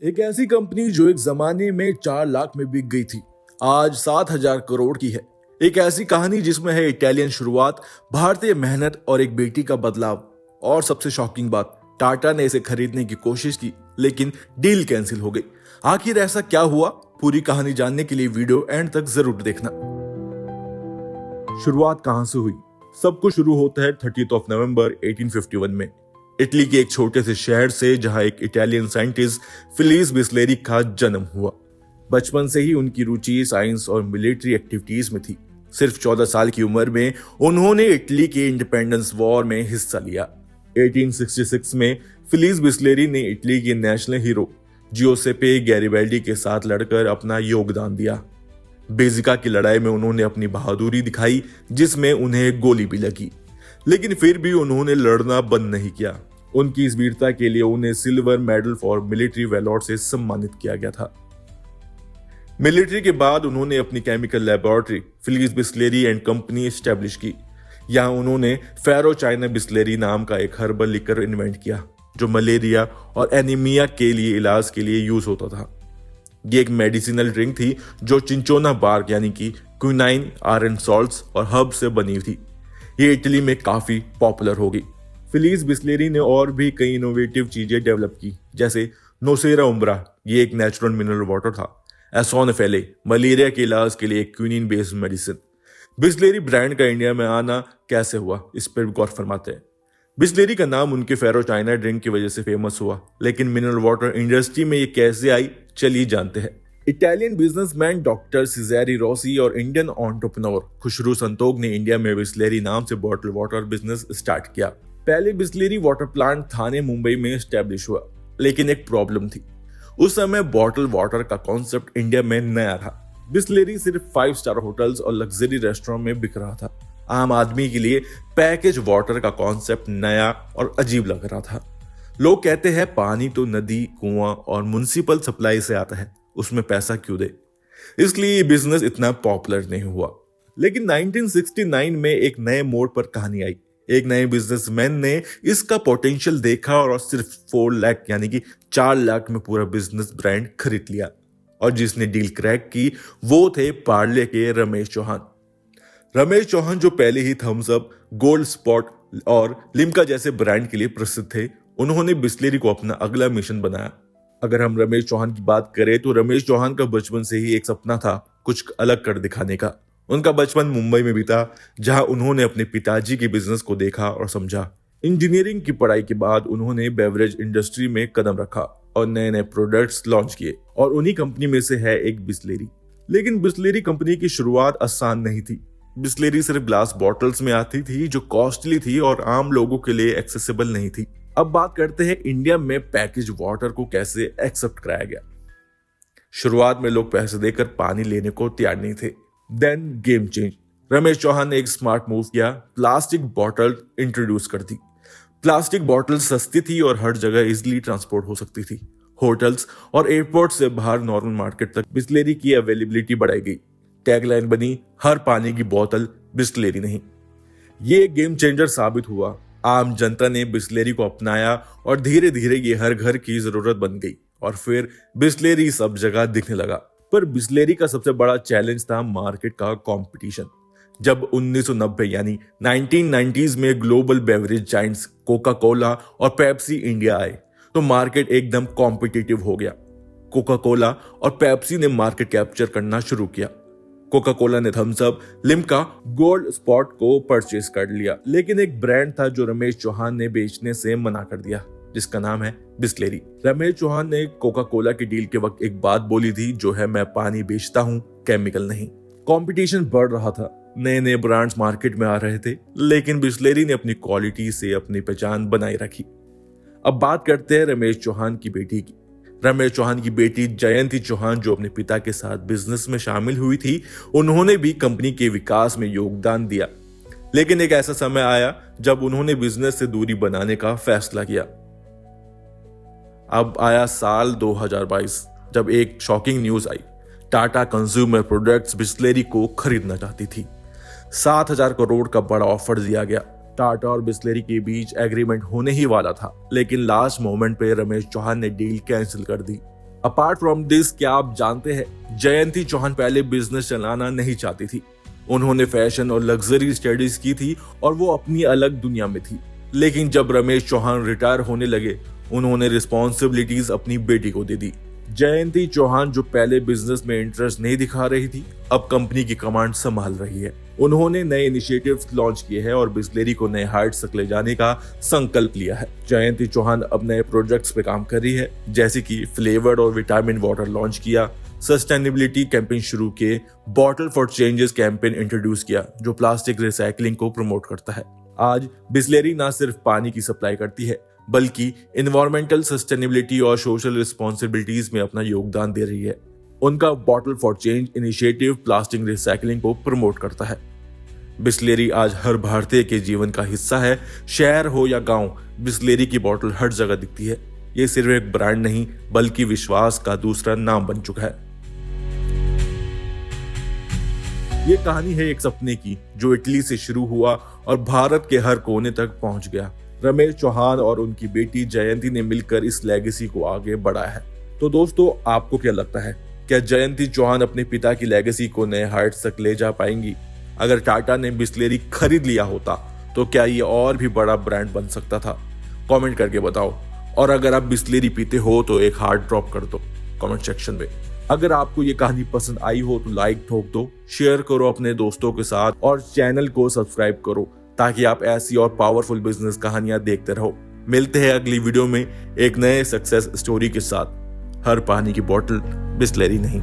एक ऐसी कंपनी जो एक जमाने में 4 लाख में बिक गई थी, आज 7,000 करोड़ की है। एक ऐसी कहानी जिसमें है इटालियन शुरुआत, भारतीय मेहनत और एक बेटी का बदलाव। और सबसे शॉकिंग बात, टाटा ने इसे खरीदने की कोशिश की, लेकिन डील कैंसिल हो गई। आखिर ऐसा क्या हुआ? पूरी कहानी जानने के लिए वीडियो एंड तक जरूर देखना। शुरुआत कहां से हुई? सब कुछ शुरू होता है 30 नवंबर 1851 में, इटली के एक छोटे से शहर से, जहां एक इटालियन साइंटिस्ट फिलिस बिस्लेरी का जन्म हुआ। बचपन से ही उनकी रुचि साइंस और मिलिट्री एक्टिविटीज में थी। सिर्फ 14 साल की उम्र में उन्होंने इटली के इंडिपेंडेंस वॉर में हिस्सा लिया। 1866 में फिलिस बिस्लेरी ने इटली के नेशनल हीरो जियोसेपे गैरिबाल्डी के साथ लड़कर अपना योगदान दिया। बेजिका की लड़ाई में उन्होंने अपनी बहादुरी दिखाई, जिसमें उन्हें गोली भी लगी, लेकिन फिर भी उन्होंने लड़ना बंद नहीं किया। उनकी इस वीरता के लिए उन्हें silver medal for military valour से सम्मानित किया गया था। मिलिट्री के बाद उन्होंने अपनी chemical laboratory Phyllis Bisleri and company establish की। यहां उन्होंने फेरो चाइना बिस्लेरी नाम का एक हर्बल लिकर इन्वेंट किया, जो मलेरिया और एनीमिया के लिए इलाज के लिए यूज होता था। ये एक मेडिसिनल ड्रिंक थी जो चिंचोना बार्क यानी कि क्विनाइन, आयरन सॉल्ट्स और हर्ब से बनी थी। ये इटली में काफी पॉपुलर हो गई। फिलिस बिस्लेरी ने और भी कई इनोवेटिव चीजें डेवलप की, जैसे नोसेरा उम्ब्रा, ये एक नेचुरल मिनरल वाटर था। एसोनफेले, मलेरिया के इलाज के लिए एक quinine based medicine. Bisleri brand का इंडिया में आना कैसे हुआ, इस पर गौर फरमाते हैं। बिस्लेरी का नाम उनके फेरो चाइना ड्रिंक की वजह से फेमस हुआ, लेकिन मिनरल वाटर इंडस्ट्री में ये कैसे आई, चलिए जानते हैं। इटालियन बिजनेसमैन डॉक्टर सिजेरी रोसी और इंडियन एंटरप्रेन्योर खुशरू संतोख ने इंडिया में बिस्लेरी नाम से बॉटल वाटर बिजनेस स्टार्ट किया। पहले बिस्लेरी वाटर प्लांट थाने, मुंबई में एस्टेब्लिश हुआ, लेकिन एक प्रॉब्लम थी। उस समय बॉटल वाटर का कॉन्सेप्ट इंडिया में नया था। बिस्लेरी सिर्फ 5 स्टार होटल्स और लग्जरी रेस्टोरेंट में बिक रहा था। आम आदमी के लिए पैकेज वाटर का कॉन्सेप्ट नया और अजीब लग रहा था। लोग कहते हैं पानी तो नदी, कुआं और म्युनिसिपल सप्लाई से आता है, उसमें पैसा क्यों दे? इसलिए बिजनेस इतना पॉपुलर नहीं हुआ। लेकिन 1969 में एक नए मोड़ पर कहानी आई। एक नए बिजनेसमैन ने इसका पोटेंशियल देखा और सिर्फ 4 लाख यानी कि 4 लाख में पूरा बिजनेस ब्रांड खरीद लिया। और जिसने डील क्रैक की वो थे पार्ले के रमेश चौहान। रमेश चौहान जो पहले ही थम्स अप, गोल्ड स्पॉट और लिम्का जैसे ब्रांड के लिए प्रसिद्ध थे, उन्होंने बिस्लेरी को अपना अगला मिशन बनाया। अगर हम रमेश चौहान की बात करें तो रमेश चौहान का बचपन से ही एक सपना था कुछ अलग कर दिखाने का। उनका बचपन मुंबई में बीता, जहां उन्होंने अपने पिताजी के बिजनेस को देखा और समझा। इंजीनियरिंग की पढ़ाई के बाद उन्होंने बेवरेज इंडस्ट्री में कदम रखा और नए नए प्रोडक्ट्स लॉन्च किए, और उन्हीं कंपनी में से है एक बिस्लेरी। लेकिन बिस्लेरी कंपनी की शुरुआत आसान नहीं थी। बिस्लेरी सिर्फ ग्लास बॉटल्स में आती थी, जो कॉस्टली थी और आम लोगों के लिए एक्सेसिबल नहीं थी। अब बात करते हैं इंडिया में पैकेज वाटर को कैसे एक्सेप्ट कराया गया। शुरुआत में लोग पैसे देकर पानी लेने को तैयार नहीं थे। Then game change. Ramesh Chauhan ने एक स्मार्ट मूव किया, प्लास्टिक बॉटल इंट्रोड्यूस कर दी। प्लास्टिक बॉटल सस्ती थी और हर जगह इजिली ट्रांसपोर्ट हो सकती थी। होटल्स और एयरपोर्ट से बाहर नॉर्मल मार्केट तक बिस्लेरी की अवेलेबिलिटी बढ़ाई गई। टैगलाइन बनी, हर पानी की बोतल बिस्लेरी नहीं। ये गेम चेंजर साबित हुआ। आम जनता ने बिस्लेरी को अपनाया और धीरे धीरे ये हर घर की जरूरत बन गई, और फिर बिस्लेरी सब जगह दिखने लगा। पर बिस्लेरी का सबसे बड़ा चैलेंज था मार्केट का कंपटीशन। जब 1990 यानी 1990s में global beverage giants Coca Cola और पेप्सी इंडिया आए, तो मार्केट एकदम कॉम्पिटिटिव हो गया। कोका कोला और पेप्सी ने मार्केट कैप्चर करना शुरू किया। कोका कोला ने Thums Up, Limca, Gold Spot को परचेज कर लिया, लेकिन एक ब्रांड था जो रमेश चौहान ने बेचने से मना कर दिया, जिसका नाम है बिस्लेरी। रमेश चौहान ने कोका कोला की डील के वक्त एक बात बोली थी, जो है मैं पानी बेचता हूं, केमिकल नहीं। कंपटीशन बढ़ रहा था, नए नए ब्रांड्स मार्केट में आ रहे थे, लेकिन बिस्लेरी ने अपनी क्वालिटी से अपनी पहचान बनाए रखी। अब बात करते हैं रमेश चौहान की बेटी की। रमेश चौहान की बेटी जयंती चौहान, जो अपने पिता के साथ बिजनेस में शामिल हुई थी, उन्होंने भी कंपनी के विकास में योगदान दिया। लेकिन एक ऐसा समय आया जब उन्होंने बिजनेस से दूरी बनाने का फैसला किया। अब आया साल 2022, जब एक शॉकिंग न्यूज आई। टाटा कंज्यूमर प्रोडक्ट्स बिस्लेरी को खरीदना चाहती थी। 7,000 करोड़ का बड़ा ऑफर दिया गया। टाटा और बिस्लेरी के बीच एग्रीमेंट होने ही वाला था, लेकिन लास्ट मोमेंट पे रमेश चौहान ने डील कैंसिल कर दी। अपार्ट फ्रॉम दिस, क्या आप जानते हैं जयंती चौहान पहले बिजनेस चलाना नहीं चाहती थी। उन्होंने फैशन और लग्जरी स्टडीज की थी और वो अपनी अलग दुनिया में थी। लेकिन जब रमेश चौहान रिटायर होने लगे, उन्होंने रिस्पॉन्सिबिलिटीज अपनी बेटी को दे दी। जयंती चौहान, जो पहले बिजनेस में इंटरेस्ट नहीं दिखा रही थी, अब कंपनी की कमांड संभाल रही है। उन्होंने नए इनिशिएटिव्स लॉन्च किए हैं और बिस्लेरी को नए हाइट्स तक ले जाने का संकल्प लिया है। जयंती चौहान अब नए प्रोजेक्ट्स पे काम कर रही है, जैसे कि फ्लेवर्ड और विटामिन वाटर लॉन्च किया, सस्टेनेबिलिटी कैंपेन शुरू किए, bottle for changes campaign introduce किया, जो प्लास्टिक रिसाइकलिंग को प्रमोट करता है। आज बिस्लेरी ना सिर्फ पानी की सप्लाई करती है, बल्कि इन्वायरमेंटल सस्टेनेबिलिटी और सोशल रिस्पॉन्सिबिलिटीज में अपना योगदान दे रही है। उनका bottle for change initiative plastic recycling को प्रमोट करता है। बिस्लेरी आज हर भारतीय के जीवन का हिस्सा है। शहर हो या गांव, बिस्लेरी की बॉटल हर जगह दिखती है। ये सिर्फ एक ब्रांड नहीं, बल्कि विश्वास का दूसरा नाम बन चुका है। ये कहानी है एक सपने की, जो इटली से शुरू हुआ और भारत के हर कोने तक पहुंच गया। रमेश चौहान और उनकी बेटी जयंती ने मिलकर इस लेगेसी को आगे बढ़ाया है। तो दोस्तों, आपको क्या लगता है, क्या जयंती चौहान अपने पिता की लेगेसी को नए हाइट्स तक ले जा पाएंगी? अगर टाटा ने बिस्लेरी खरीद लिया होता, तो क्या ये और भी बड़ा ब्रांड बन सकता था? कमेंट करके बताओ। और अगर आप बिस्लेरी पीते हो तो एक हार्ट ड्रॉप कर दो कमेंट सेक्शन में। अगर आपको ये कहानी पसंद आई हो तो लाइक ठोक दो, शेयर करो अपने दोस्तों के साथ और चैनल को सब्सक्राइब करो, ताकि आप ऐसी और पावरफुल बिजनेस कहानियां देखते रहो। मिलते हैं अगली वीडियो में एक नए सक्सेस स्टोरी के साथ। हर पानी की बोतल बिस्लेरी नहीं।